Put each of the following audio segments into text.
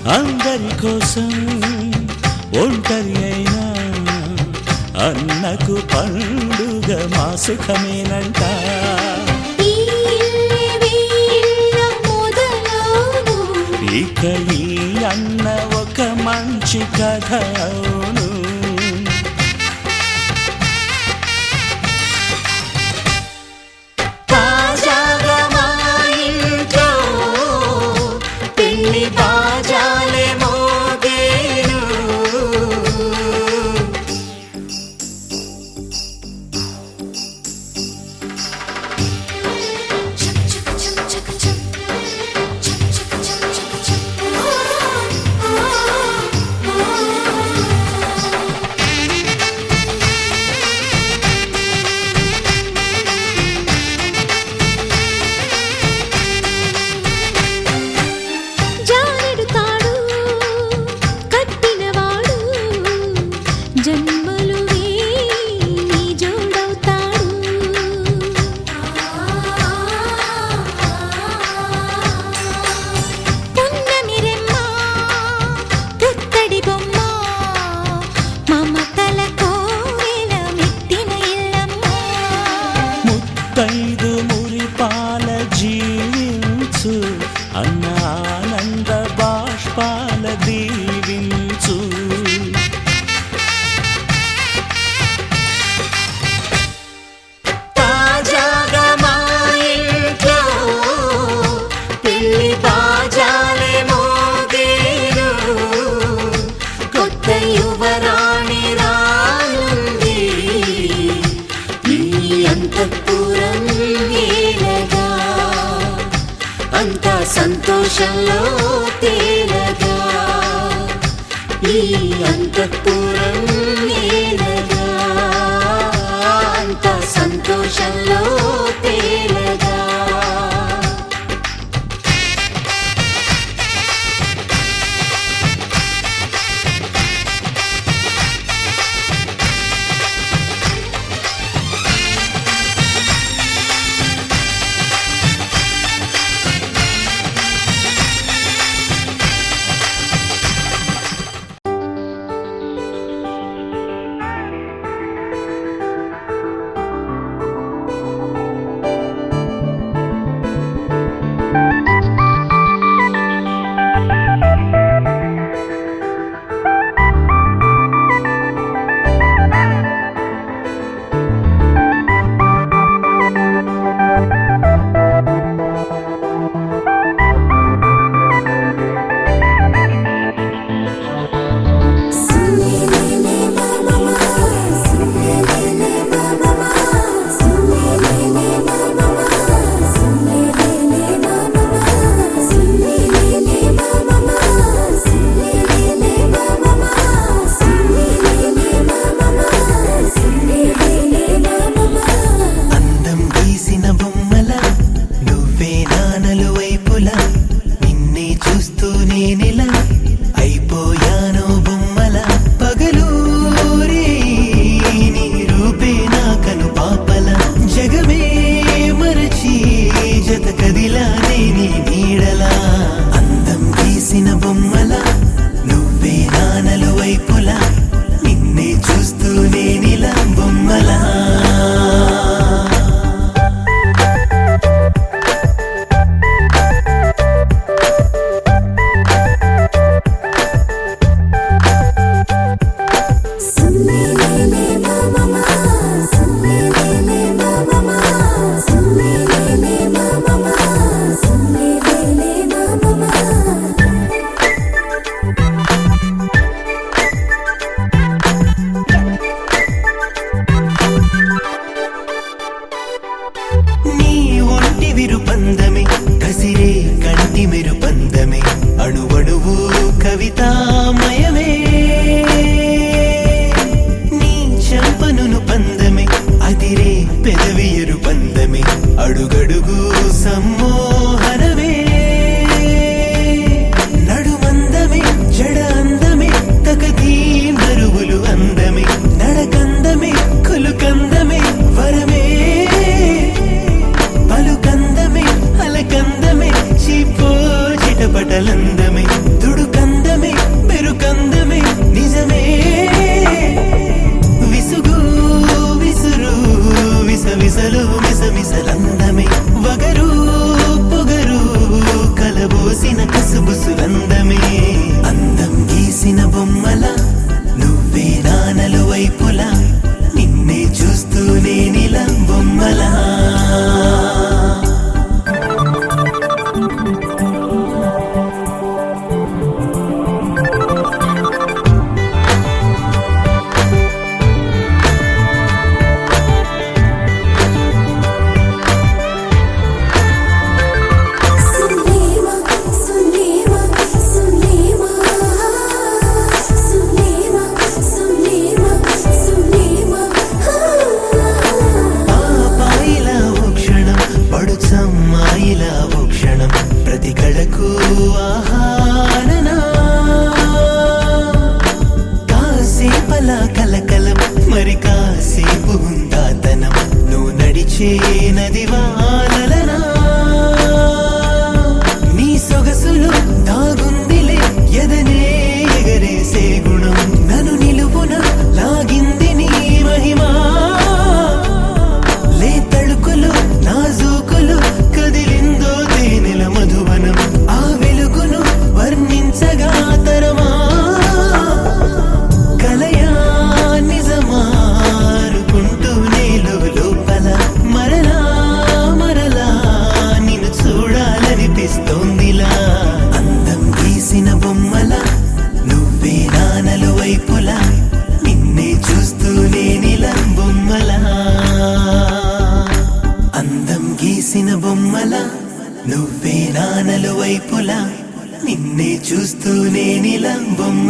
అందరి కోసం ఒంటరి అయినా అన్నకు పండుగ మా సుఖమేనంట. ఇక ఈ అన్న ఒక మంచి కథ అవును. తాజాగా మా ఇంట్లో పెళ్లి బాజాలే మోగేను. ముత్తైదు మురిపాల జీవించు అన్న ఆనంద బాష్పాల దీవించు. తాజాగా మా ఇంట్లో పెళ్లి బాజాలే మోగేను. కొత్త యువరాణి రానుంది ఈ అంతఃపురం ఏలగా. అంతా సంతోషంలో తేలగా ఈ అంతఃపురం ఏలగా. అంతా సంతోషంలో తేలగా. పటలందమే తుడుకంద నలువైపులా నిన్నే చూస్తూనే నిలంబొమ్మ.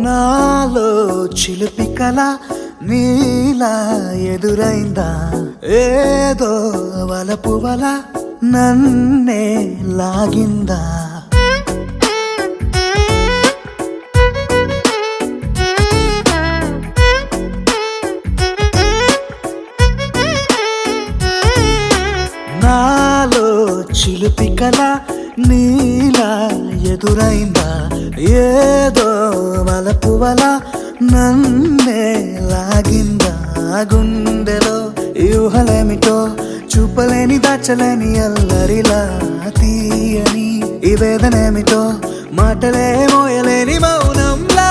నాలో చిలిపి కల నీలా ఎదురైందా, ఏదో వలపు వల నన్నే లాగిందా. నాలో చిలిపి కల నీలా ఎదురైందా, ఏదో వలపు వల నన్నే లాగిందా. గుండెలో ఊహలేమిటో చూపలేని దాచలేని అల్లరిలా తీయని ఈ వేదనేమిటో మాటలే మోయలేని మౌనంలా.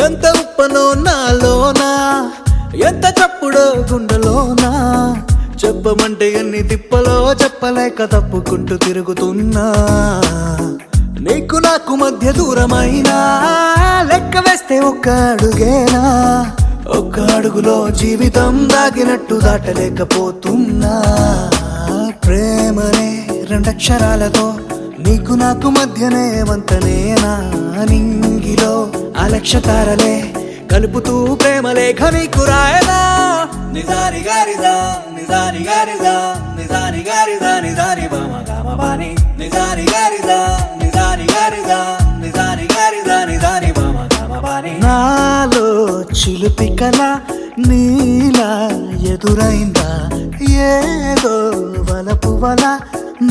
ఎంత ఉప్పనో నాలోనా, ఎంత చప్పుడో గుండెలోనా, చెప్పమంటే ఎన్ని తిప్పలో చెప్పలేక తప్పుకుంటూ తిరుగుతున్నా. నీకు నాకు మధ్య దూరమైనా లెక్క వేస్తే ఒక్క అడుగేనా, ఒక్క అడుగులో జీవితం దాగినట్టు దాటలేకపోతున్నా. ప్రేమనే రెండక్షరాలతో నీకు నాకు మధ్యనే వంతనేనా, నింగిలో అలక్షతారలే కలుపుతూ ప్రేమ లేఖ నీకు రాయదా. నిజాని గారిదా నిజాని గారిదా నిజాని గారిదా నిజాని బామ గామ బాని, నిజాని గారిదా నిజాని గారిదా నిజాని గారిదా నిజాని బామ గామ బాని. నాలో చిలిపి కల నీలా ఎదురైందా, ఏదో వలపు వల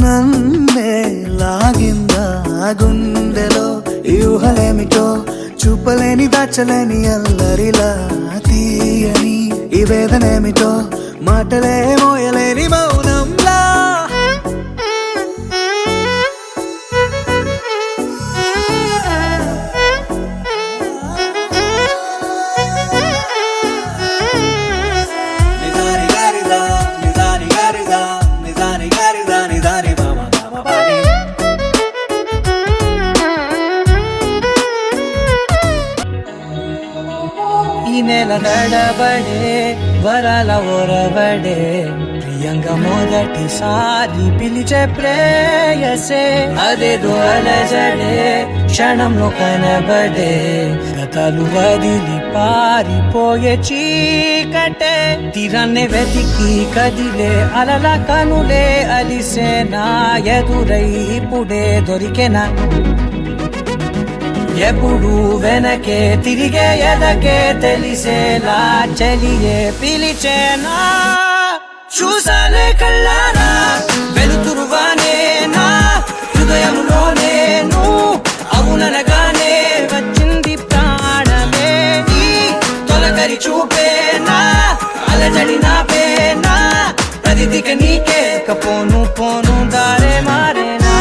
నన్నే లాగిందా. గుండెలో ఊహలేమిటో చూపలేని దాచలేని అల్లరిలా తీయని ఈ వేదనేమిటో మాటలే మోయలేని మౌనంలా. నిజాని గారిదా నిజాని గారిదా నిజాని గారిదా నిజాని బామ గామ బాని. ఈ నెల నడబడే వరాల ఒరబడే, ప్రియంగా మొదటిసారి పిలిచే ప్రేయసే, అదేదో అలజడే క్షణంలో కనబడే, గతాలు వదిలి పారిపోయే చీకటే, తీరాన్నే వెతికి కదిలే అలల కనులే అలిసే నా ఎదురై ఇప్పుడే దొరికెనా. ఎప్పుడు వెనకే తిరిగే ఎదకే తెలిసేలా చెలియే పిలిచేనా. చూసాలే కళ్ళారా వెలుతురువానే నా హృదయంలోనే నువ్వు అవుననగానే వచ్చింది ప్రాణమే. ఈ తొలకరి చూపేనా అలజడి నాపేనా, ప్రతిదిక నీకే పోను పోను దారే మారేనా.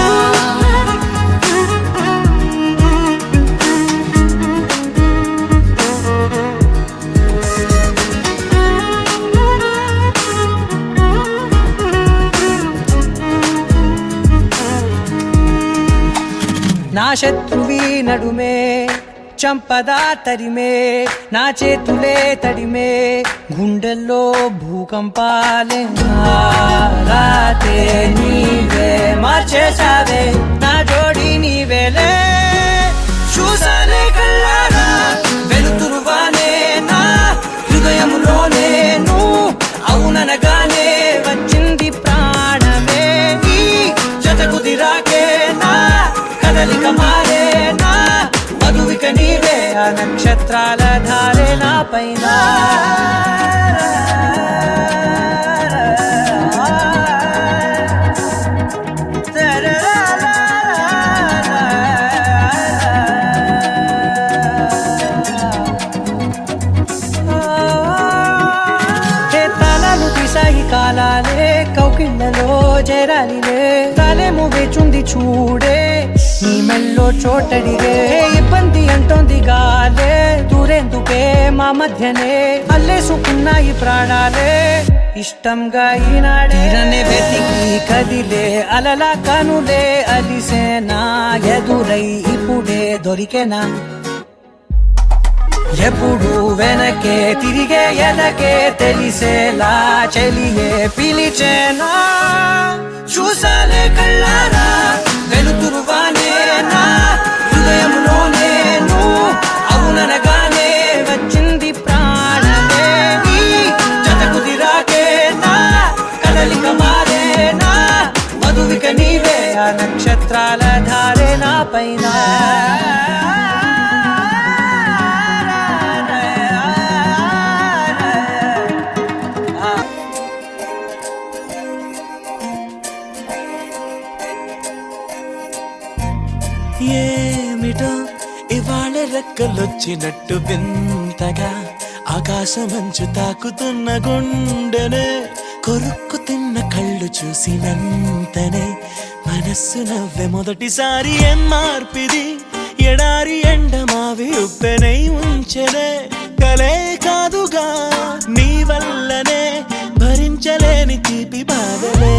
నా శత్రువి నడుమే చంపదా తరిమే నా చేతులే తడిమే గుండెల్లో భూకంపాలే రాతే నీవే మార్చేసావే నా జోడి నీవేలే చూసానే కళ్ళారా వెలుతురువానే నా హృదయములోనే నువ్వు అవుననగానే వచ్చింది ప్రాణమే నీ జత కుదిరాకే నా కదలిక మారే నా మధువిక నీవే ఆ నక్షత్రాల ధారే నా పైన కాలాలే కౌకిళ్ళలో చేరాలిలే కాలేమో వేచుంది చూడే నీ మెల్లో చోటడిగే ఇబ్బంది అంటోంది గాలే దూరేందుకే మా మధ్యనే అల్లేసుకున్నాయి ప్రాణాలే ఇష్టంగా ఈనాడే వెతికి కదిలే అలలా కనులే అలిసేనా ఎదురై ఇప్పుడే దొరికేనా ఎప్పుడు వెనకే తిరిగే ఎదకే తెలిసేలా చెలియే పిలిచేనా చూసాలే కళ్ళారా వెలుతురువానే నా హృదయంలోనే నువ్వు అవుననగానే వచ్చింది ప్రాణమే నీ జత కుదిరాకే నా కదలిక మారే నా మధువిక నీవే ఆ నక్షత్రాల ధారే నా పైన ఏమిటో ఇవాళ రెక్కలొచ్చినట్టు వింతగా ఆకాశమంచు తాకుతున్న గుండెనే కొరుక్కు తిన్న కళ్ళు చూసినంతనే మనస్సు నవ్వే మొదటిసారి ఏం మార్పిది ఎడారి ఎండమావి ఉప్పెనై ఉంచెనే కలే కాదుగా నీ వల్లనే భరించలేని తీపి బాధలే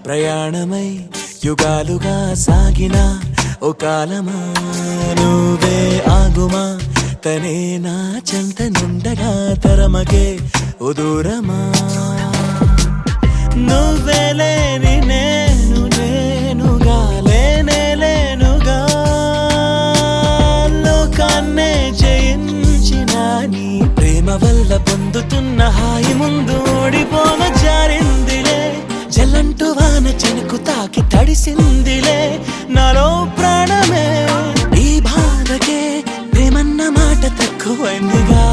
ప్రయాణమై యుగాలుగా సాగిన ఓ కాలమా నువ్వే ఆగుమా తనే నా చెంత నుండగా తరమకే ఉదూరమా నువ్వే లేని నేను నేనుగా లేనే లేనుగా లోకాన్నే జయించిన నీ ప్రేమ వల్ల పొందుతున్న హాయి ముందు ఓడిపోవ జారిందిలే జల్లంటూ వాన చెనుకు తాకి తడిసిందిలే నాలో ప్రాణమే ఈ బాధకే ప్రేమన్న మాట తక్కువైందిగా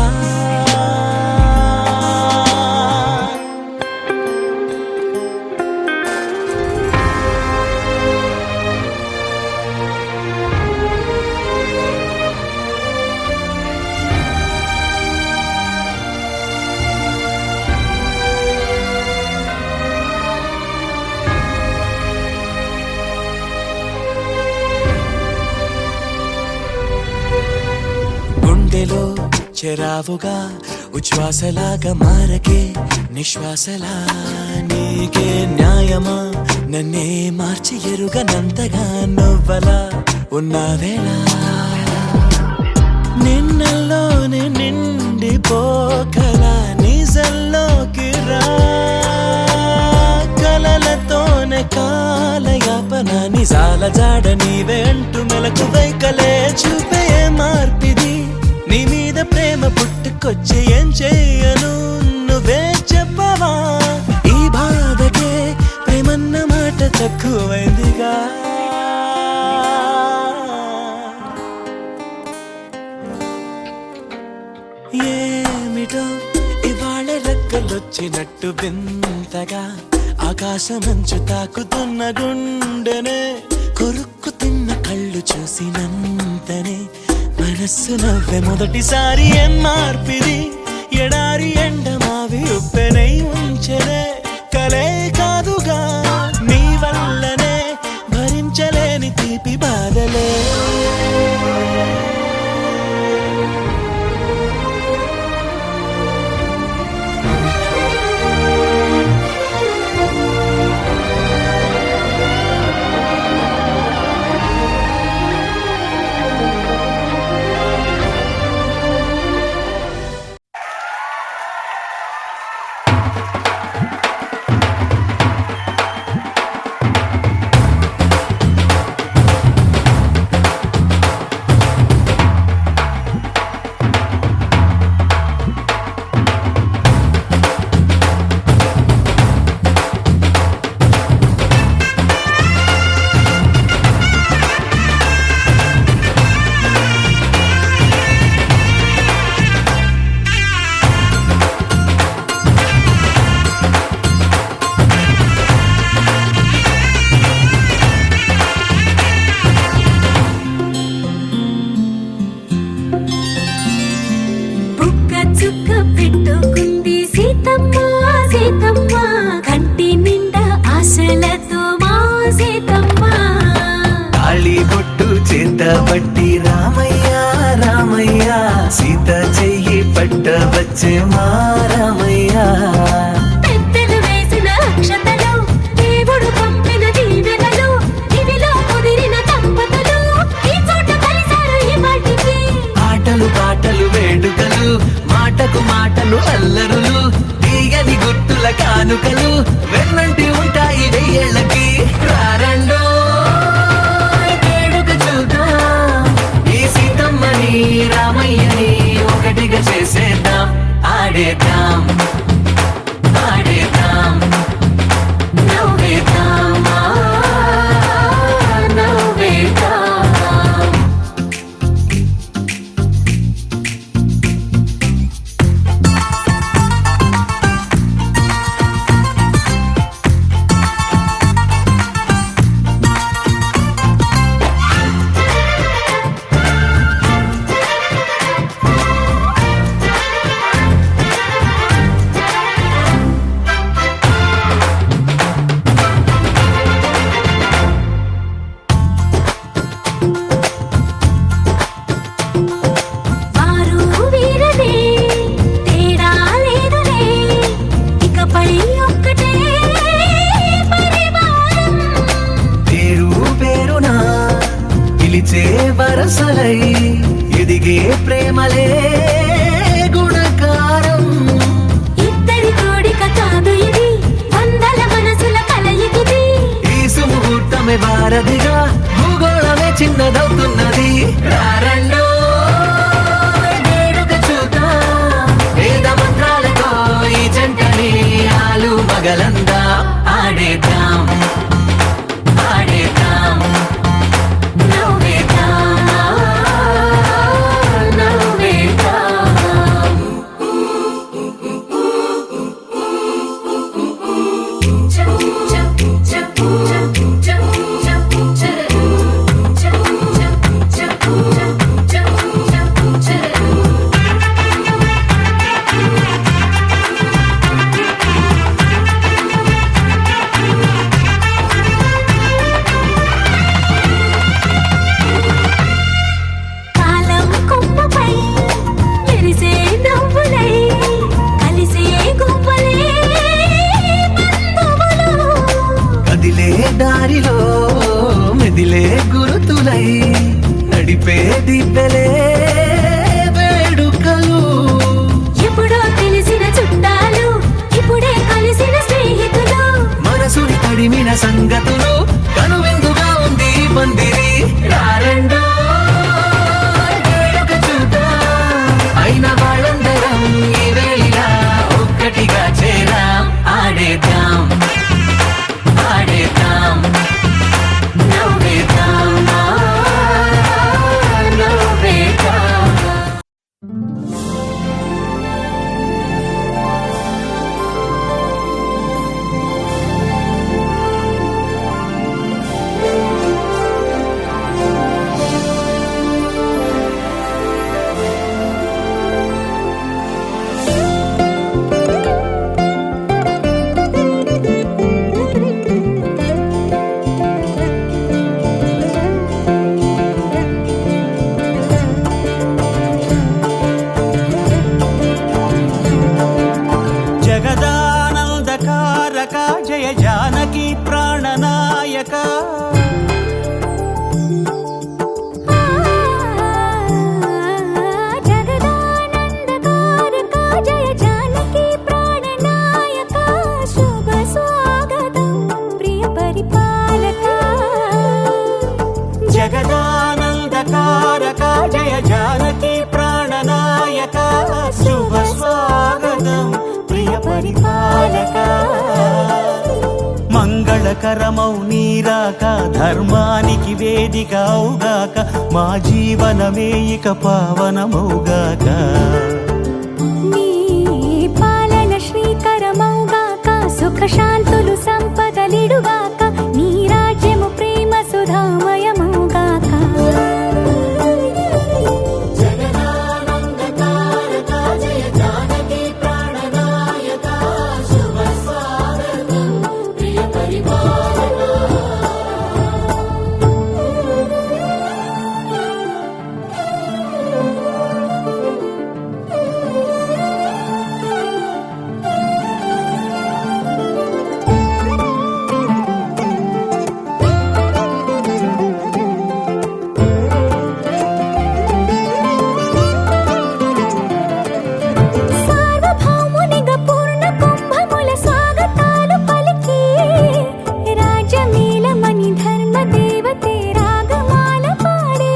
గుండెలో చెరావుగా ఉచ్ఛ్వాసలాగా మారకే నిశ్వాసలా నీకే న్యాయమా నన్నే మార్చి ఎరుగనంతగా నువ్వలా ఉన్నావేలా నిన్నల్లోనే నిండిపోకలా నిజల్లోకి రా కలలతోనే కాలయాపన నిజాల జాడ నీవే అంటూ మెలకు వైకలే చూపే మార్పిది నీ మీద ప్రేమ పుట్టుకొచ్చి ఏం చెయ్యను నువ్వే చెప్పవా ఈ బాధకే ప్రేమన్న మాట తక్కువైందిగా ఏమిటో ఇవాళ రెక్కలొచ్చినట్టు వింతగా ఆకాశమంచు తాకుతున్న గుండెనే కొరుక్కు తిన్న కళ్ళు చూసినంతనే మనస్సు నవ్వే మొదటిసారి ఏం మార్పిది ఎడారి ఎండ మావి ఉప్పెనై ఉంచెనే కలే కాదుగా నీ వల్లనే భరించలేని తీపి బాధలే చుక్క పెట్టుకుంది సీతమ్మ సీతమ్మ కంటి నిండా ఆశలతో మా సీతమ్మ తాళి బొట్టు చేత పట్టి రామయ్య రామయ్య సీత చెయ్యి పట్ట వచ్చే మా రామయ్య పెద్దలు వేసిన అక్షతలు దేవుడు పంపిన దీవెనలు ఇవిలో కుదిరిన దంపతులు ఈ చోట కలిశారు ఈ వాటికి ఆటలు పాటలు వేడుకలు మాటకు మాటలు అల్లరులు తీయని గుర్తుల కానుకలు వెన్నంటి ఉంటాయి వెయ్యేళ్ళకి రారండో వేడుక చూద్దాం ఈ సీతమ్మని రామయ్యని ఒకటిగా చేసేద్దాం ఆడేద్దాం ఆడేద్దాం నవ్వేద్దాం నవ్వేద్దాం వరసలై ఎదిగే ప్రేమలే గుణకారం ఇద్దరి కోడిక కాదు ఇది వందల మనసుల కలయికిది ఈ సుముహూర్తమే వారధిగా భూగోళమే చిన్నదవుతున్నది రారండో వేడుక చూద్దాం వేద మంత్రాలతో ఈ జంటని ఆలు మగలందా ఆడేద్దాం ఆడేద్దాం దారిలో మెదిలే గురుతులై నడిపే దిబ్బెలే వేడుకలు ఎప్పుడో తెలిసిన చుట్టాలు ఇప్పుడే కలిసిన స్నేహితులు మనసుని తడిమిన సంగతులు కనువిందుగా ఉంది పందిరి రారండో వేడుక చూద్దాం అయిన వాళ్ళందరం ఈ వేళ ఒక్కటిగా చేరాం ఆడేద్దాం ఆడేద్దాం నవ్వేద్దాం నవ్వేద్దాం జయ జానకి ప్రాణనాయక జగదానందకారక జయ జానకి ప్రాణనాయక శుభ స్వాగతం ప్రియ పరిపాలక జగదానందకారక జయ జానకి ప్రాణనాయక శుభ స్వాగతం ప్రియ పరిపాలక మంగళకరమౌ నీరాక ధర్మానికి వేదిక అవుగాక మా జీవనమే ఇక పావనమౌగాక నీ పాలన శ్రీకరమౌగాక సుఖ శాంతులు సంపదలిడుగాక నీ రాజ్యము ప్రేమ సుధామయమౌగాక సార్వభౌమునిగా పూర్ణ కుంభముల స్వాగతాలు పలికి రాజమేళమణి ధర్మ దేవతే రాగమాల పాడే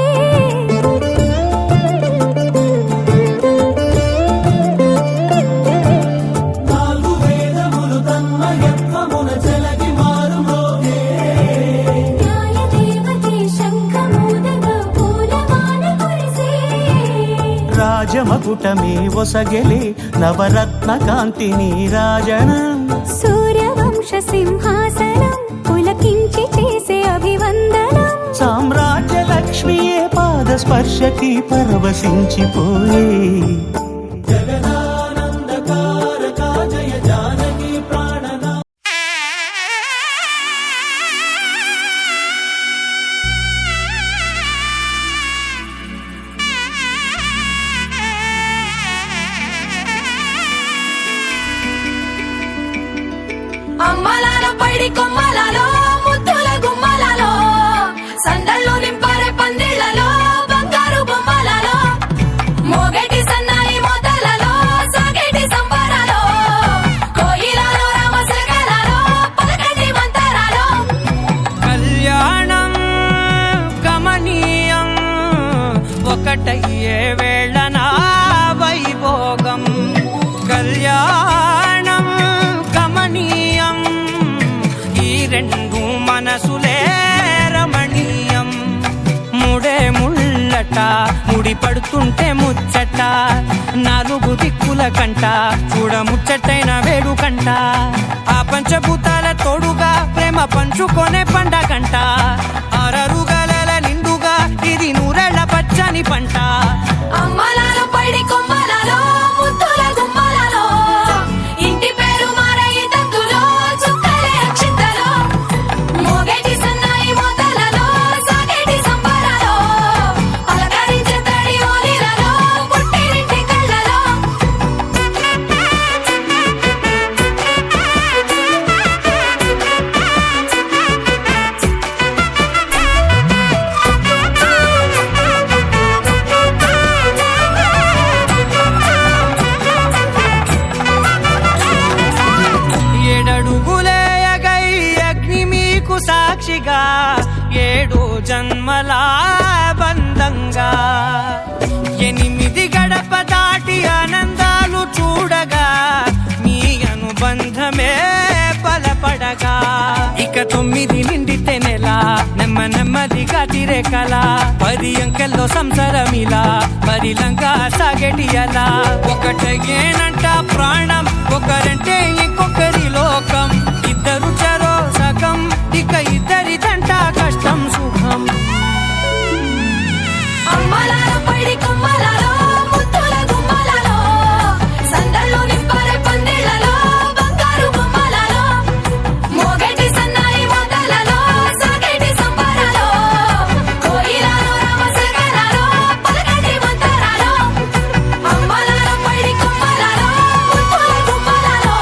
నాలుగు వేదములు తన్మయత్వమున చెలగి మారుమోగే న్యాయ దేవతే శంఖమూదగా పూలవాన కురిసే రాజమకుటమే ఒసగెలే నవరత్న కాంతి నీరాజనం సూర్యవంశ సింహాసనం పులకించి చేసే అభివందనం సామ్రాజ్య లక్ష్మియే పాద స్పర్శకి పరవశించిపోయే జగదానందకారక జయ జానకి ప్రాణనా అమ్మలాలో పైడి కొమ్మలలో ముద్దుల గుమ్మలలో సందళ్ళు నింపరే పందిళ్లలో బంగారు బొమ్మలలో మోగేటి సన్నాయి మోతలలో సాగేటి సంబరాలో కోయిలలో రామశకలలో పలకటి మంతరాలో కళ్యాణం గమనీయం ఒకటయ్యే వేళనా వైభోగం కళ్యాణం గమనీయం ఈ రెండు మనసులే రమణీయం ముడే ముళ్ళట ముడి పడుతుంటే ముచ్చట నాలుగు దిక్కుల కంట చూడ ముచ్చటైన వేడుకంట ఆ పంచభూతాల తోడుగా ప్రేమ పంచుకొనే పండగంట ఆరరుగల నిండుగా ఇది నూరెళ్ళ పచ్చని పంట అమ్మలాలో పైడి కొమ్మలలో ముద్దుల గుమ్మలలో ఇంటి పేరు మారయి తంతులో చుక్కలే అక్షింతలో మోగేటి సన్నాయి మోతలలో సాగేటి సంబరాలో పలకరించే తడి ఓలిలలో పుట్టినింటి కళ్ళలో ఏడడుగులేయగై అగ్ని మీకు సాక్షిగా ఏడు జన్మల బంధంగా ఎనిమిది గడప దాటి ఆనందాలు చూడగా మీ అనుబంధమే బలపడగా ఇక 9 నిండితే నెల నెమ్మదిగా తిరే కల 10 అంకెల్లో సంసారమిలా పరిలంగా సాగేటి అలా ఒకటేనంట ప్రాణం ఒకరంటే ఇంకొకరి లోకం ఇద్దరు చరో సగం ఇక ఇద్దరి తంట కష్టం సుఖం అమ్మలాలో పైడి కొమ్మలలో ముద్దుల గుమ్మలలో సందళ్ళు నింపరే పందిళ్లలో బంగారు బొమ్మలలో మోగేటి సన్నాయి మోతలలో సాగేటి సంబరాలో కోయిలలో రామశకలలో పలకటి మంతరాలో అమ్మలాలో పైడి కొమ్మలలో ముద్దుల గుమ్మలలో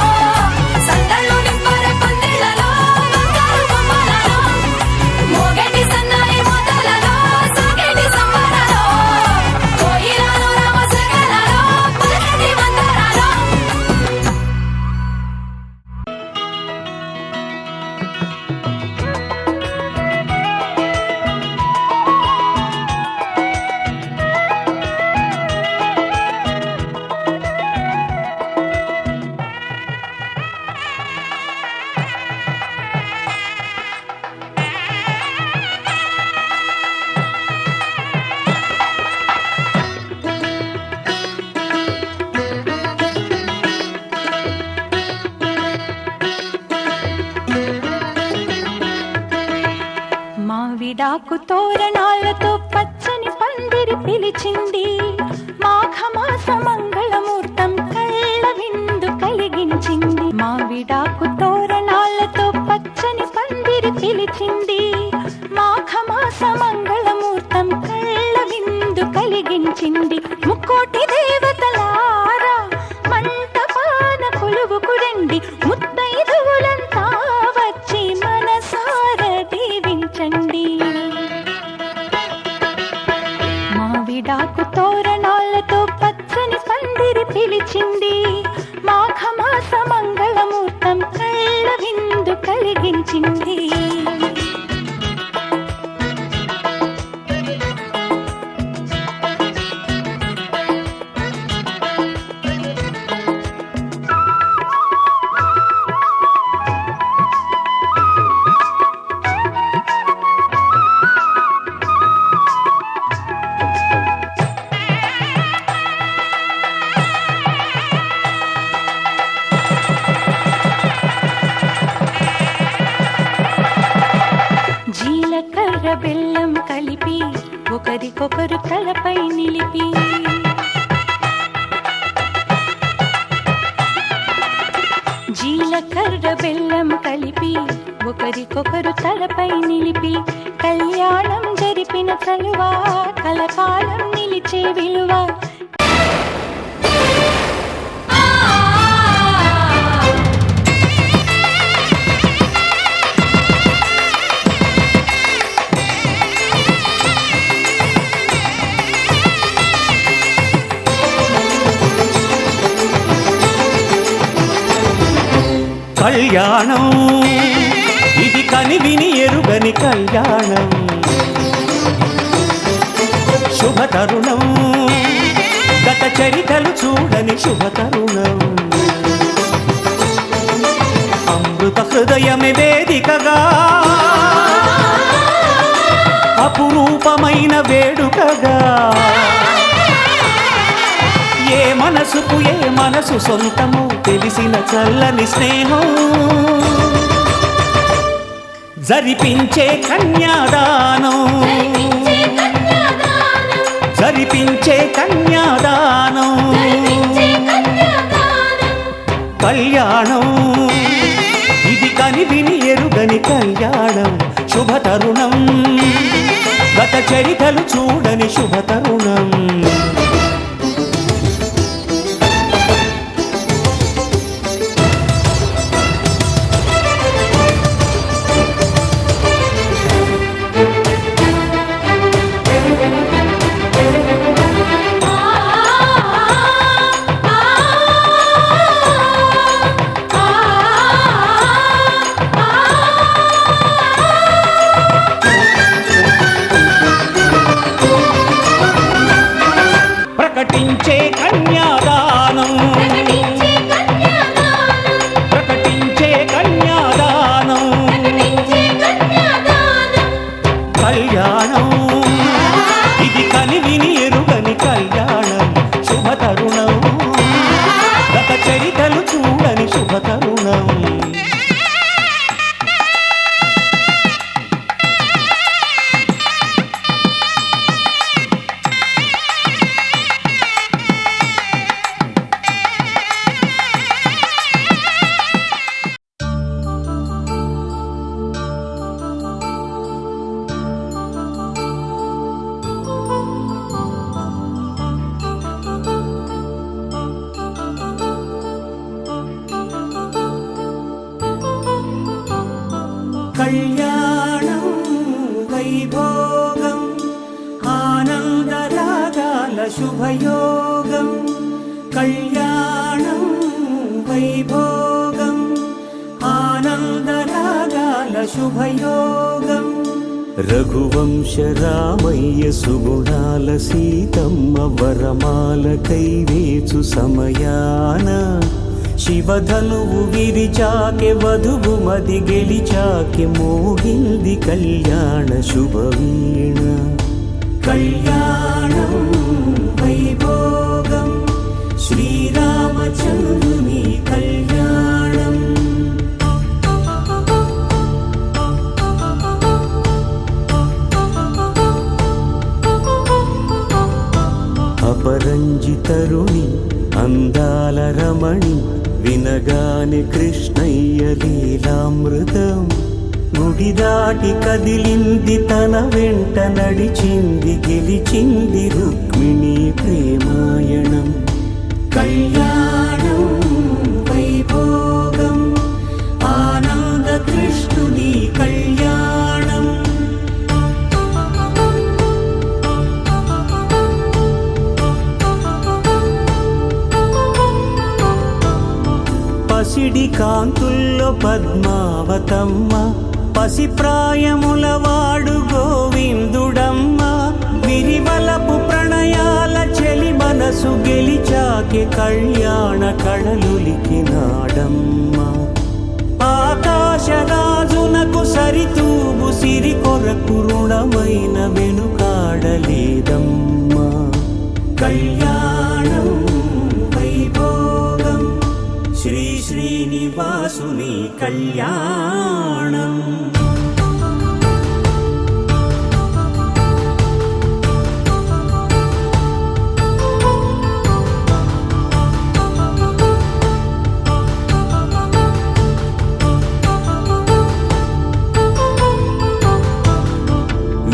విడాకు తోరణాలతో పచ్చని పందిరి పిలిచింది మాఘమాస మంగళమూర్తం కళ్ళ విందు కలిగించింది మా విడాకు తోరణాలతో పచ్చని పందిరి పిలిచింది మాఘమాస మంగళమూర్తం కళ్ళ విందు కలిగించింది ముక్కోటి దేవతలారా మంటపాన కొలువుకు రండి ముత్తైదువులంతా వచ్చి మనసార దీవించండి మా విడాకు తోరణాలతో పచ్చని పందిరి పిలిచింది మాఘమాస మంగళమూర్తం కళ్ళ విందు కలిగించింది జీలకర్ర బెల్లం కలిపి ఒకరికొకరు తలపై నిలిపి జీలకర్ర బెల్లం కలిపి ఒకరికొకరు తలపై నిలిపి కళ్యాణం జరిపిన చలువ కలకాలం నిలిచే విలువ కళ్యాణం ఇది కనివిని ఎరుగని కళ్యాణం శుభతరుణం గత చరితలు చూడని శుభతరుణం అమృత హృదయమే వేదికగా అపురూపమైన వేడుకగా ఏ మనసుకు ఏ మనసు సొంతము తెలిసిన చల్లని స్నేహం జరిపించే కన్యాదానం జరిపించే కన్యాదానం కళ్యాణం ఇది కనివిని ఎరుగని కళ్యాణం శుభతరుణం గత చరితలు చూడని శుభతరుణం ప్రకటించే కన్యాదానం ప్రకటించే కన్యాదానం కళ్యాణం ఇది కనివిని ఎరుగని కళ్యాణం శుభతరుణం గత చరితలు చూడని శుభతరుణం కళ్యాణం వైభోగం ఆనందరాగాల శుభయోగం కళ్యాణం వైభోగం ఆనందరాగాల శుభయోగం రఘువంశ రామయ్య సుగుణాల సీతమ్మ వరమాల కైవేచు సమయాన శివధనువు విరిచాకె వధువు మది గెలిచాకె మోగింది కళ్యాణ శుభవీణ కళ్యాణం వైభోగం శ్రీరామచంద్రుని కళ్యాణం రాజి తరుణి అందాల రమణి వినగానే కృష్ణయ్య లీలామృతం గుడి దాటి కదిలింది తన వెంట నడిచింది గెలిచింది రుక్మిణి ప్రేమాయణం కళ్యాణం వైభోగం ఆనంద కృష్ణుని కళ్యాణం పసిడి కాంతుల్లో పద్మావతమ్మ పసిప్రాయముల వాడు గోవిందుడమ్మ విరివలపు ప్రణయాల చెలి మనసు గెలిచాకే కళ్యాణ కళలులికినాడమ్మ ఆకాశరాజునకు సరితూగు సిరి కొరకు రుణమైన వెనుకాడలేదమ్మా కళ్యాణం వైభోగం శ్రీ శ్రీనివాసుని కళ్యాణం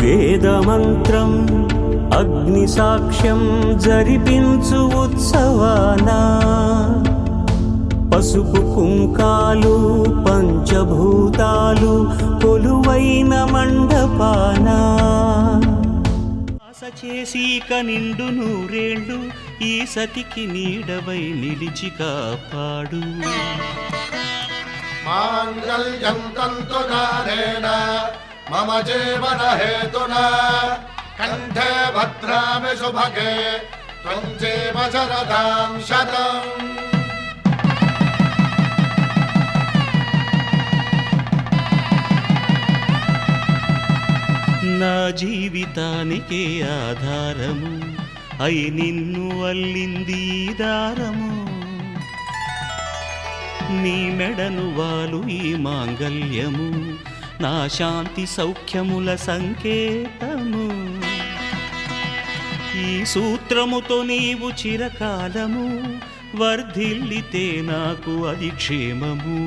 వేదమంత్రం అగ్ని సాక్ష్యం జరిపించు ఉత్సవానా పసుపు కుంకాలు పంచభూతాలు కొలువైన మండపానా ఆశ చేసి కనిండు నూరేళ్ళు ఈ సతికి నీడవై నిలిచి కాపాడు మాంగళ్యం తంతునారేణ మమ జీవన హేతునా కంఠే భద్రామి శుభగే త్వం జీవ శరదాం శతం నా జీవితానికే ఆధారము అయి నిన్ను అల్లింది దారము నీ మెడను వాలు ఈ మాంగల్యము నా శాంతి సౌఖ్యముల సంకేతము ఈ సూత్రముతో నీవు చిరకాలము వర్ధిల్లితే నాకు అది క్షేమము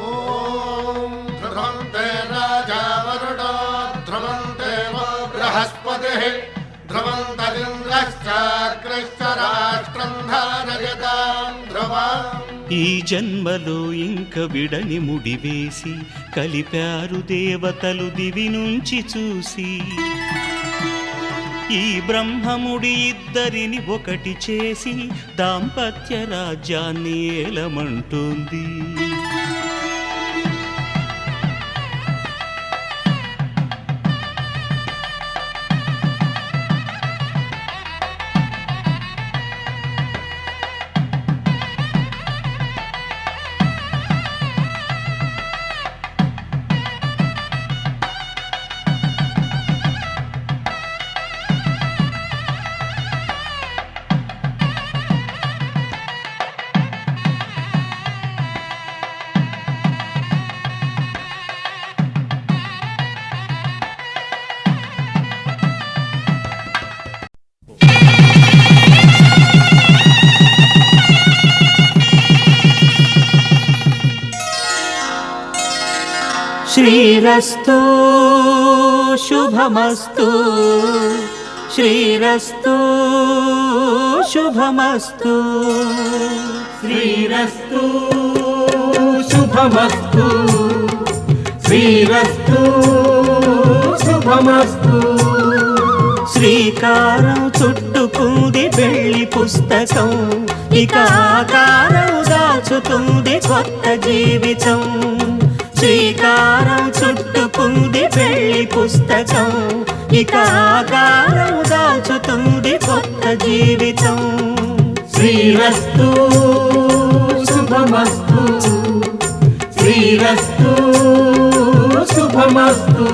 ఓం ధ్రువంతే రాజా వరుణో ధ్రువంతే బృహస్పతి ధ్రువంతరింద్రశ్చాగ్రశ్చ రాష్ట్రం ధారయతాం ధ్రువం ఈ జన్మలో ఇంక విడని ముడివేసి కలిపారు దేవతలు దివి నుంచి చూసి ఈ బ్రహ్మముడి ఇద్దరిని ఒకటి చేసి దాంపత్య రాజ్యాన్ని ఏలమంటోంది శ్రీరస్తు శుభమస్తు శ్రీరస్తు శుభమస్తు శ్రీరస్తు శుభమస్తు శ్రీరస్తు శుభమస్తు శ్రీకారం చుట్టుకుంది వెళ్లి పుస్తకం ఇక ఆకారం దాచుతుంది కొత్త జీవితం శ్రీకారం చుట్టుకుంది వెళ్లి పుస్తకం ఇక ఆకారం దాచుతుంది కొత్త జీవితం శ్రీరస్తు శుభమస్తు శ్రీరస్తు శుభమస్తు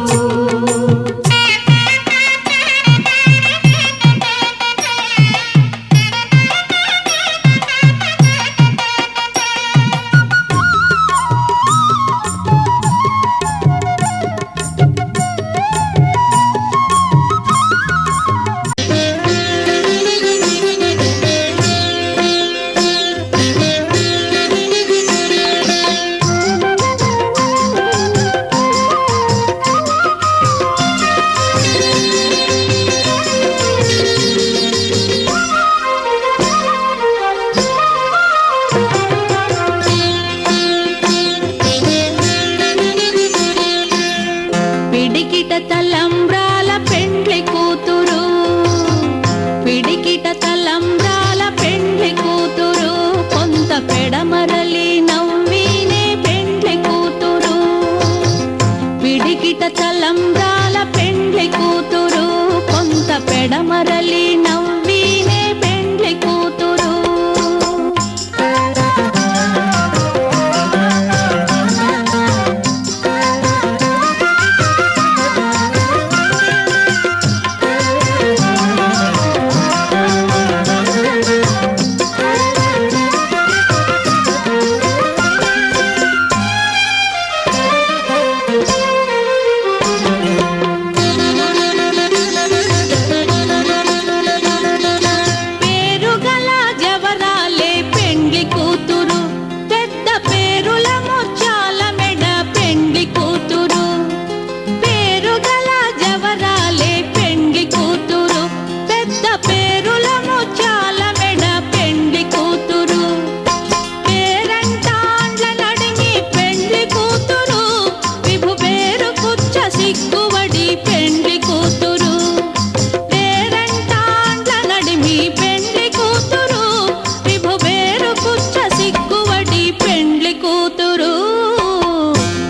కూతురు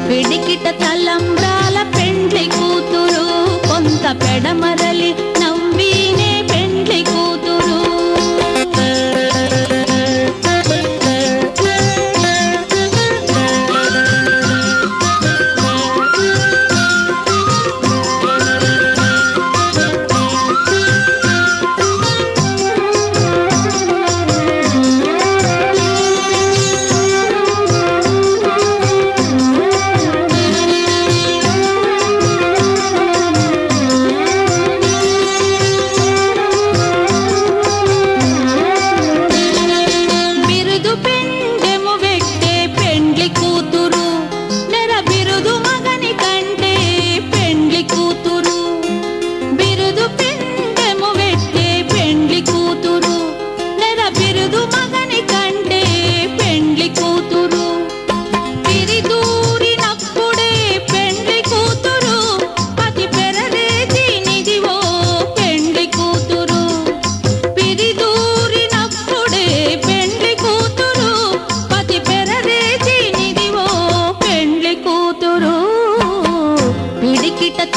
పిడికిట తలంబ్రాల పెండ్లి కూతురు కొంత పెడమరలి నవ్వినే పెండ్లి కూతురు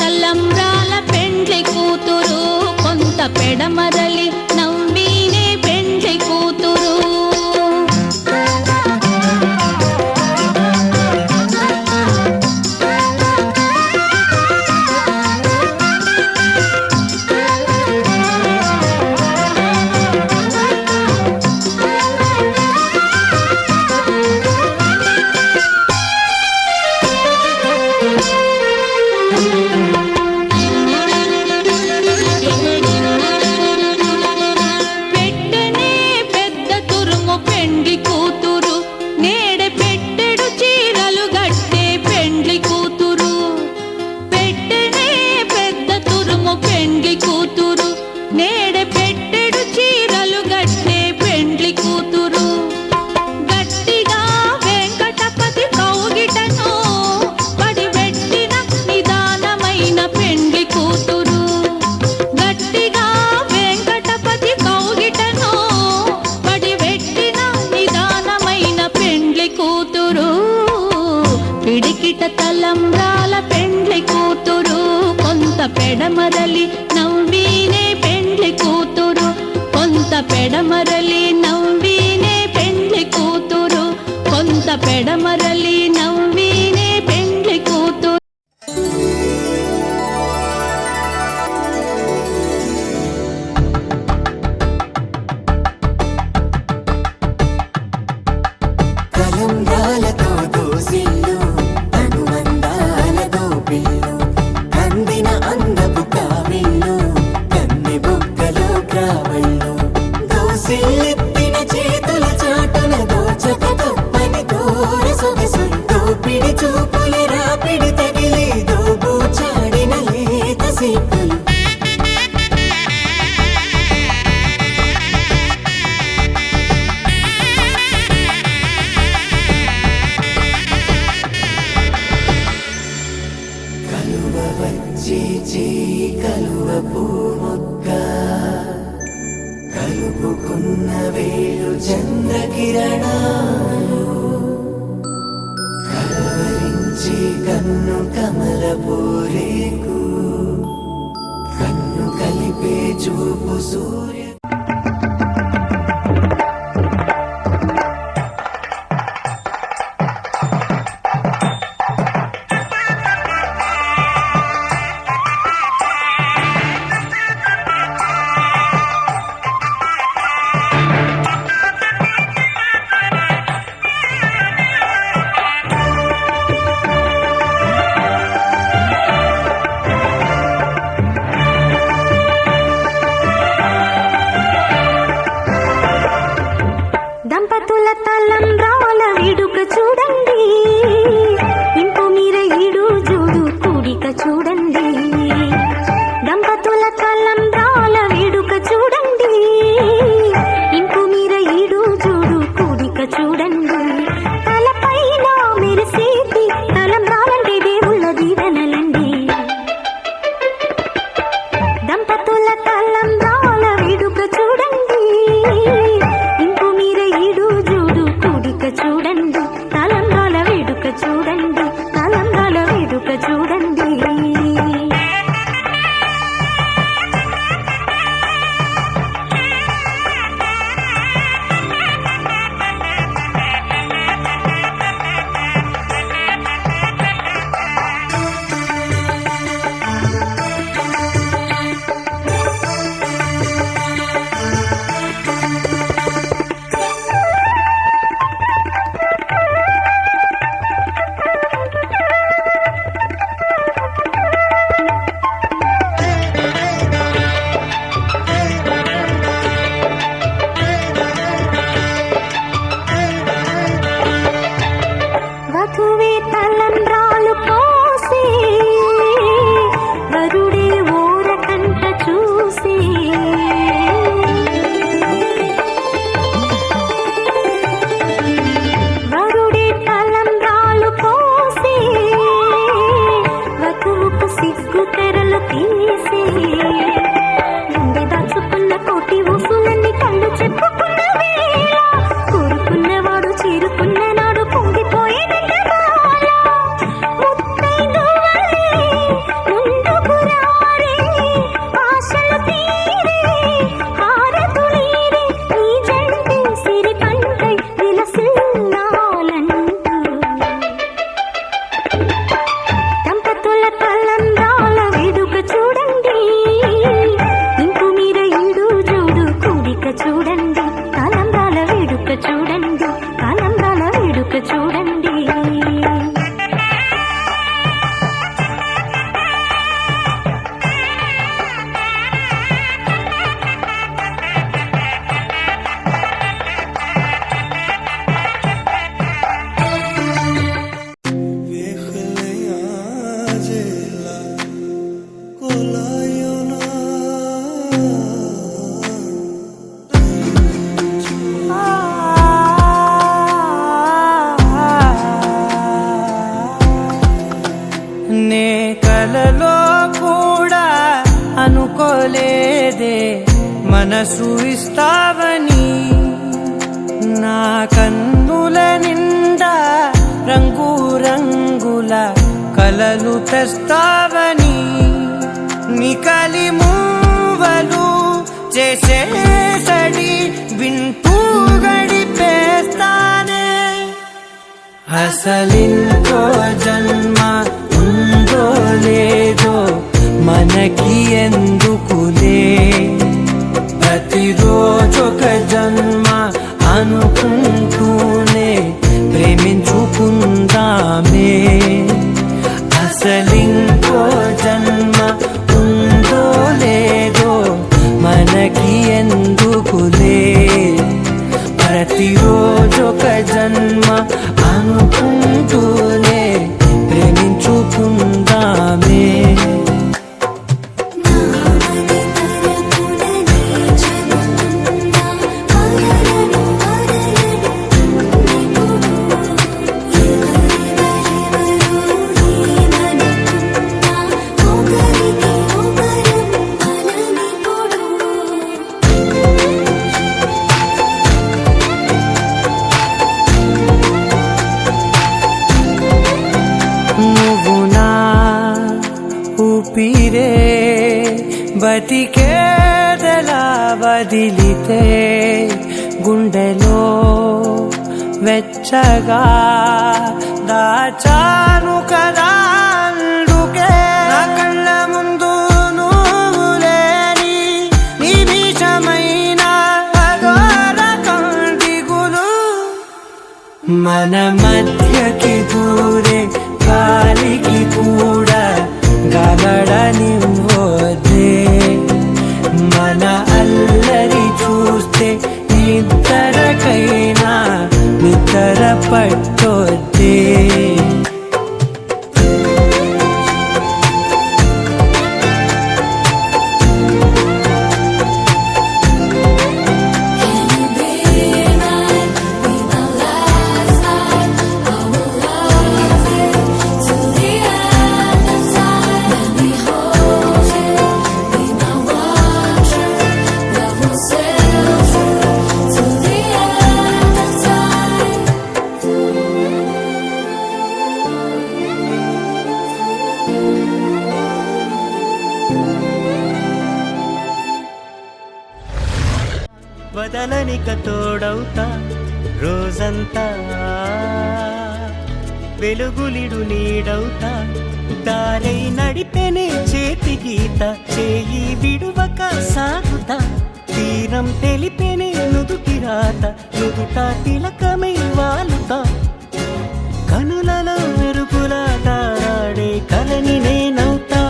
తలంబ్రాల పెండ్లి కూతురు కొంత పెడమరలి నవ్వినే పెండ్లి కూతురు పిడికిట తలంబ్రాల పెండ్లి కూతురు కొంత పెడమరలి నవ్వినే పెండ్లి కూతురు కొంత పెడమరలి నవ్వినే పెండ్లి కూతురు కొంత పెడమరలి నవ్వినే పెండ్లి కూతురు తలంబ్రాలతో దోసిల్లు అనుబంధాలతో పిల్లు కందిన అందపు కావిళ్ళు కన్నె బుగ్గలో గ్రావళ్ళు దోసిల్లెత్తిన చేతుల చాటున దోచక తప్పని దూర సొగసులు దోపిడి చూపుల రాపిడి తగిలి దోబూచాడిన లేత సీపులు కలువ పూముక్క కలుపుకున్న వేళు చంద్రకిరణాలు కలవరించి కన్ను కమల పూరేకు కన్ను కలిపే చూపు సూర్య చూడండి తలంబ్రాల వేడుక చూడండి తలంబ్రాల వేడుక చూడండి వధువే తలంబ్రాలు పోసి వరుడే ఊరకంట చూసి వరుడే తలంబ్రాలు పోసి వధువుకు సిగ్గు తెరలు తీసి గుండె దాచుకున్న కోటి ఊసులన్నీ కళ్ళు చెప్పుకున్న వేళ కోరుకున్నవాడు చేరుకున్న నాడు పొంగిపోయిన చూడండి తలంబ్రాల వేడుక చూడండి తలంబ్రాల వేడుక చూడండి నే కలలో కూడా అనుకోలేదే మనసు ఇస్తావని నా కన్నుల నిండా రంగు రంగుల కలలు తెస్తావని నికలి మూవలు చేసేసడి వింటూ గడిపేస్తానే అసలింకో జన్మ ఉందో లేదో మనకి ఎందుకులే ప్రతిరోజొక జన్మ అనుకుంటూనే ప్రేమించుకుందామే అసలింకో జన్మ ఉందో లేదో మనకి ఎందుకులే ప్రతిరోజొక జన్మ అనుకుంటూనే ప్రేమించుకుందామే నువ్వు నా ఊపిరే బతికేదలా వదిలితే గుండెలో వెచ్చగా దాచాను కదా అందుకే నా కళ్ళ ముందు నువ్వు లేని నిమిషమైన అఘోర కంటిగులు మన మధ్యకి దూరే గాలికి కూడా గలడనివ్వదే మన అల్లరి చూస్తే నిద్రకైనా నిద్ర పట్టొద్దే వదలనిక తోడవుతా రోజంతా వెలుగులిడు నీడవుతా దారై నడిపెనే చేతి గీత చేయి విడువక సాగుతా తీరం తెలిపెనే నుదుటి రాత నుదుట తిలకమై వాలుతా కనులలో మెరుపులా తారాడే కలని నేనవుతా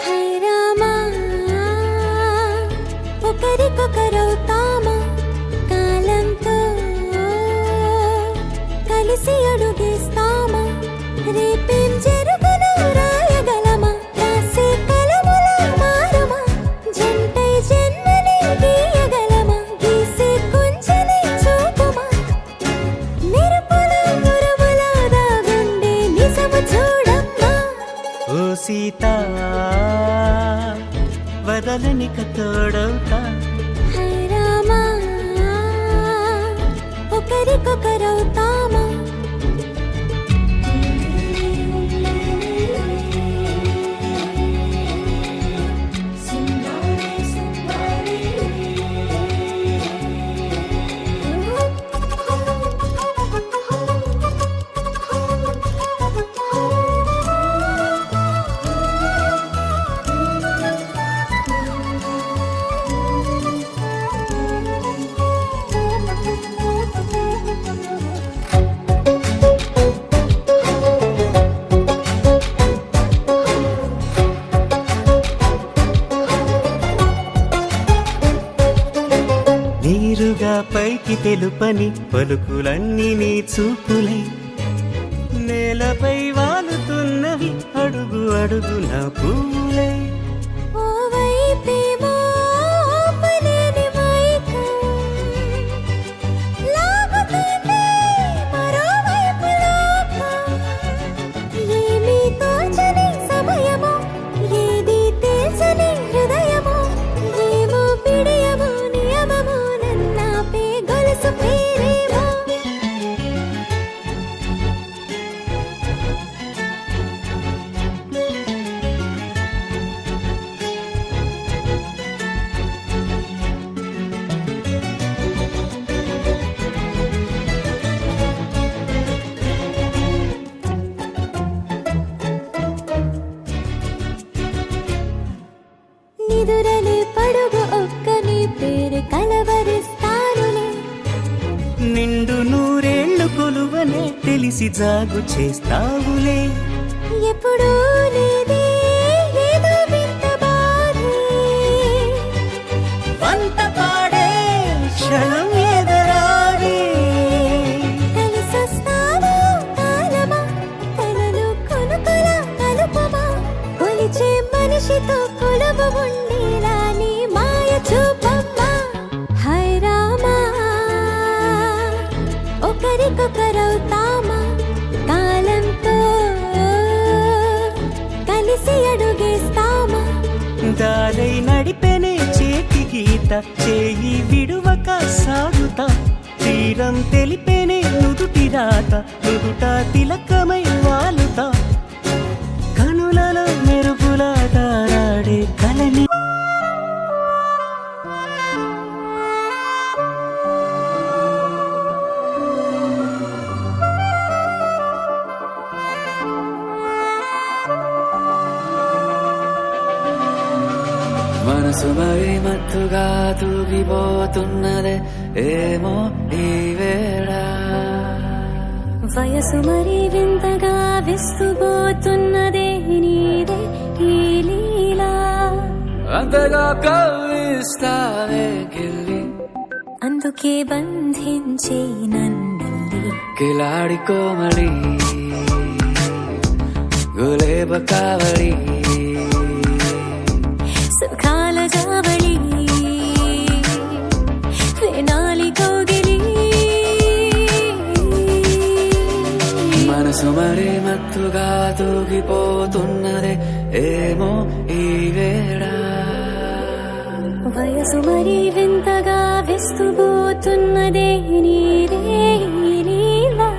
హై రామా ఒకరికొకరవుతామా కాలంతో కలిసి అడుగేస్తామా రేపేం జరుగును రాయగలమా రాసే కలముల మారమా జంటై జన్మని గీయగలమా గీసే కొంచెని చూపుమా మెరుపుల మురముల దాగుండే నిజము చూడమ్మా ఓ సీత వదలనిక తోడవుతా హై రామా ఒకరికొకరవుతామా నీరుగా పైకి తెలుపని పలుకులన్నీ నీ చూపులై నేలపై వాలుతున్నవి అడుగు అడుగు నా పూలై ఓ వైపేమో ఆపలేని మైకం లాగుతుంది మరోవైపు లోకం ఏమీ తోచని సమయమో ఏది తెలుసని హృదయమో ఏమో పిడియమో నియమమో నన్నాపే గొలుసు పేరేమో నిదురలే పడుగు ఒక్కని పేరు కలవరిస్తానులే నిండు నూరేళ్లు కొలువనే తెలిసి జాగు చేస్తావులే ఎప్పుడూ లేదే ఏదో వింత బాధే వంత పాడే క్షణం ఎదరాడే కలిసొస్తావో కాలమా కలలు కొనుకల కలుపమా కొలిచే మనిషితో కొలువు ఉండేలా నీ మాయ చూపమ్మా హై రామా ఒకరికొకరవుతామా కాలంతో కలిసి అడుగేస్తామా దారై నడిపెనే చేతి గీత చేయి విడువక సాగుతా తీరం తెలిపెనే నుదుటి రాత నుదుట తిలకమై వాలుతా కనులలో మెరుపులా తారాడే కలని మనసు మరి మత్తుగా తూగిపోతున్నదే ఏమో ఈ వేళ వయసు మరి వింతగా విస్తుపోతున్నదే నీదే ఈ లీలా అంతగా కవ్విస్తావే గిల్లి అందుకే బంధించే నన్ను కిలాడి కోమలి గులేబ కావలి సుఖాల జావళి వేనాలి కౌగిలి మనసు మరి మత్తుగా తూగిపోతున్నదే ఏమో ఈ వేళ వయసు మరి వింతగా విస్తుపోతున్నదే నీదే ఈ లీలా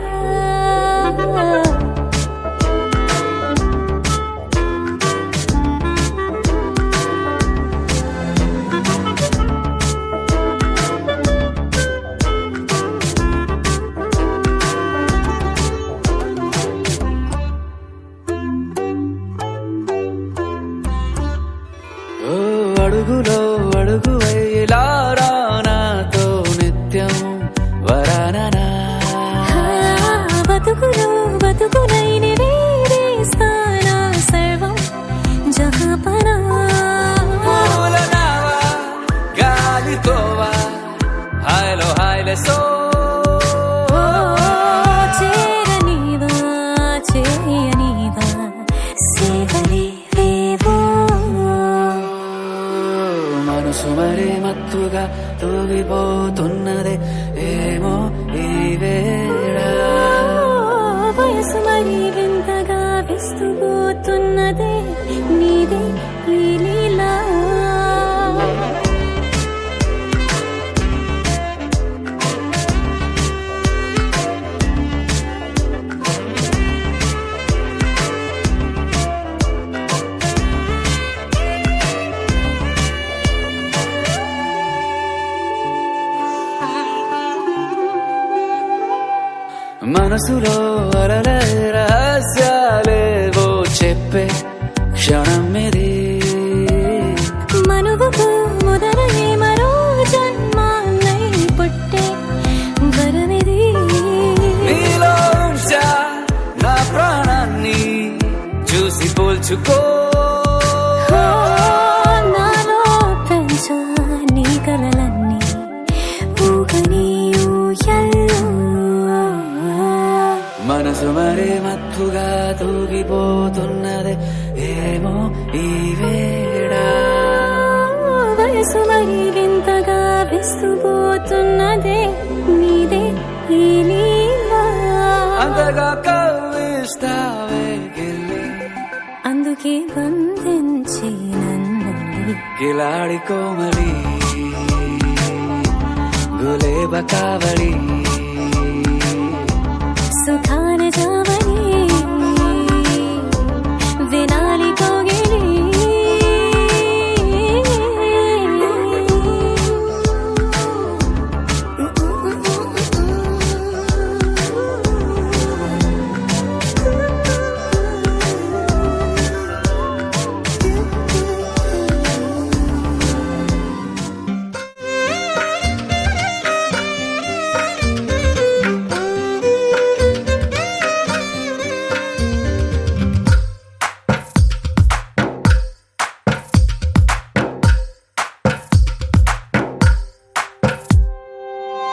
వేస్తూ పోతున్నదే నీదే ఈ లీలా మనసులో అలలే రహస్యాలేవో చెప్పే క్షణం ఇది మనువుకు మొదలై మరో జన్మాన్నై పుట్టే వరమిది నీలో ఉంచా నా ప్రాణాన్ని చూసి పోల్చుకో నాలో పెంచా నీ కలలన్నీ ఊగని ఊయల్లో మనసు మరే మత్తుగా తూగిపోతున్నదే ఏమో ఈ వేళ వయసు మరి వింతగా విస్తుపోతున్నదే నీదే ఈ లీలా అంతగా కవ్విస్తావే గిల్లి అందుకే బంధించి నన్ను కిలాడి కోమలి గులేబ కావళి సుఖాన జావని వినాలి కోగిలి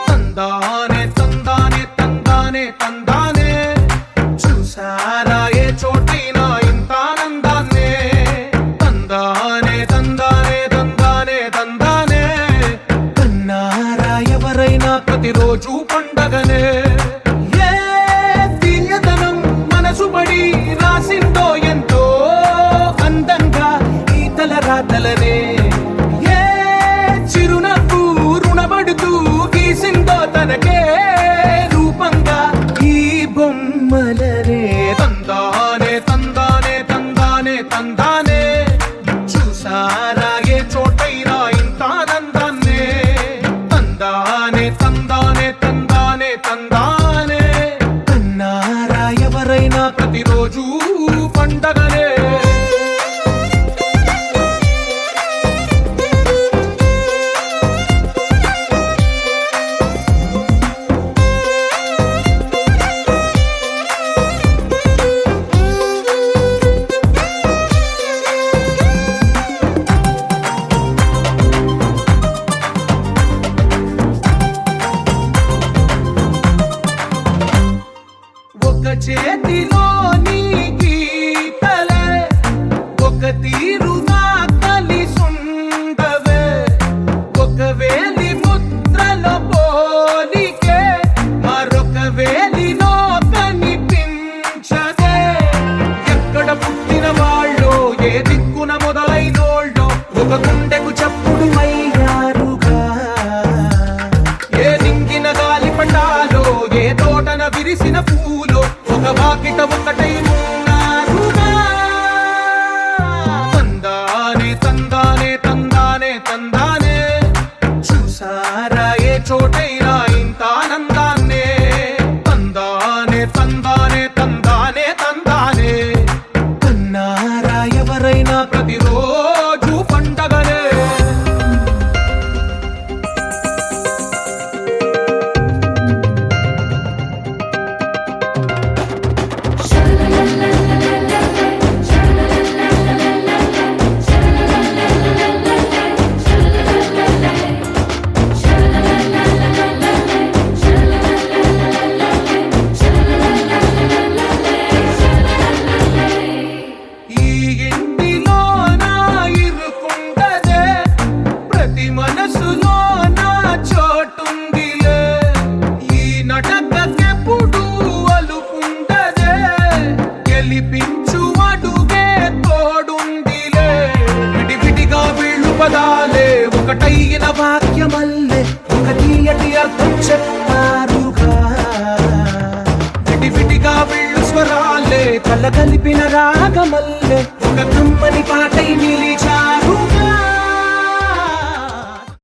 తందానే తందానే తందానే తందానే చూసారా ఏ చోటైనా ఇంత ఆనందాన్నే తందానే తందానే తందానే తందానే కన్నారా ఎవరైనా ప్రతిరోజు పండగనే ఏ తీయదనం మనసు పడి రాసిందో ఎంతో అందంగా ఈ తలరాతలనే ఏ చిరునవ్వు రుణపడుతూ గీసిందో తనకే రూపంగా ఈ బొమ్మలనే తందానే తందానే తందానే తందానే చూసారా ఏ చోటైనా ఇంత ఆనందాన్నే తందానే తందానే తందానే తందానే కన్నారా ఎవరైనా ప్రతిరోజు పండగనే ఒక చేతిలో నీ గీతలే ఒక తీరుగా కలిసుండవే ఒక వేలి ముద్రలో పోలికే మరొక వేలిలో కనిపించదే ఎక్కడ పుట్టిన వాళ్ళో ఏ దిక్కున మొదలైనోళ్ళో ఒక గుండెకు చప్పుడు అయ్యారుగా ఏ దింగిన గాలి పండాలో ఏ తోటన విరిసిన పూలో ఒక వాకిట ఒకటై ఉన్నారుగా ఒకటైన వాక్యమల్లే ఒక తీయటి అర్థం చెప్పారుగా విడివిడిగా వీళ్ళు స్వరాలే కల కలిపిన రాగమల్లే ఒక కమ్మని పాటై నిలిచారుగా